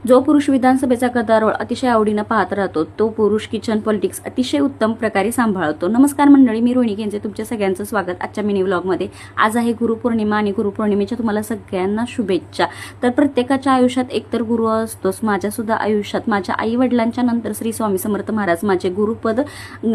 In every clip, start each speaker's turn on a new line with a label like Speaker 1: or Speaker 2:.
Speaker 1: जो पुरुष विधानसभेचा गदारोळ अतिशय आवडीनं पाहत राहतो तो पुरुष किचन पॉलिटिक्स अतिशय उत्तम प्रकारे सांभाळतो। नमस्कार मंडळी, मी रोहिणी केंजे तुमच्या सगळ्यांचं स्वागत आजच्या मिनी व्लॉगमध्ये। आज आहे गुरुपौर्णिमा आणि गुरुपौर्णिमेच्या तुम्हाला सगळ्यांना शुभेच्छा। तर प्रत्येकाच्या आयुष्यात एकतर गुरु असतोच। माझ्या सुद्धा आयुष्यात माझ्या आई वडिलांच्या नंतर श्री स्वामी समर्थ महाराज माझे गुरुपद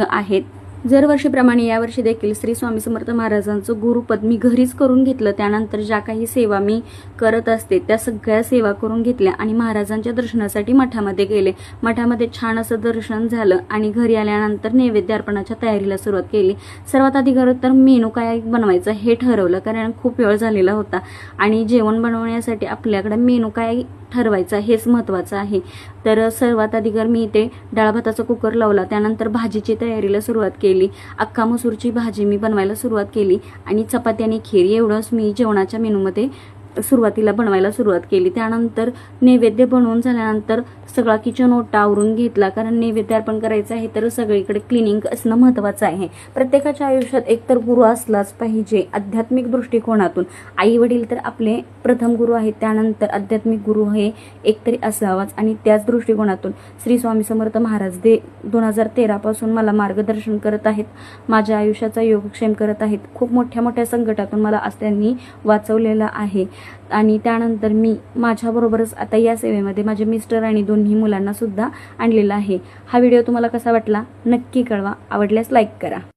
Speaker 1: आहेत। दरवर्षीप्रमाणे यावर्षी देखील श्री स्वामी समर्थ महाराजांचं गुरुपद मी घरीच करून घेतलं। त्यानंतर ज्या काही सेवा मी करत असते त्या सगळ्या सेवा करून घेतल्या आणि महाराजांच्या दर्शनासाठी मठामध्ये गेले। मठामध्ये छान असं दर्शन झालं आणि घरी आल्यानंतर नैवेद्य अर्पणाच्या तयारीला सुरुवात केली। सर्वात आधी तर मेनू काय बनवायचं हे ठरवलं, कारण खूप वेळ झालेला होता आणि जेवण बनवण्यासाठी आपल्याकडे मेनू काय ठरवायचा हेच महत्त्वाचं आहे। तर सर्वात आधी मी इथे डाळ भाताचा कुकर लावला, त्यानंतर भाजीची तयारीला सुरुवात केली। अख्खा मसूरची भाजी मी बनवायला सुरुवात केली आणि चपाती आणि खीर एवढंच मी जेवणाच्या मेनूमध्ये सुरुवातीला बनवायला सुरुवात केली। त्यानंतर नैवेद्य बनवून झाल्यानंतर सगळा किचन ओटा आवरून घेतला, कारण नैवेद्य अर्पण करायचं आहे तर सगळीकडे क्लिनिंग असणं महत्त्वाचं आहे। प्रत्येकाच्या आयुष्यात एकतर गुरु असलाच पाहिजे आध्यात्मिक दृष्टिकोनातून। आई वडील तर आपले प्रथम गुरु आहेत, त्यानंतर आध्यात्मिक गुरु हे एकतरी असावाच आणि त्याच दृष्टिकोनातून श्री स्वामी समर्थ महाराज 2013 पासून मला मार्गदर्शन करत आहेत, माझ्या आयुष्याचा योगक्षेम करत आहेत। खूप मोठ्या मोठ्या संकटातून मला आज त्यांनी वाचवलेलं आहे आणि त्यानंतर मी माझ्याबरोबरच आता या सेवेमध्ये माझे मिस्टर आणि दोन्ही मुलांना सुद्धा आणलेलं आहे। हा व्हिडिओ तुम्हाला कसा वाटला नक्की कळवा, आवडल्यास लाईक करा।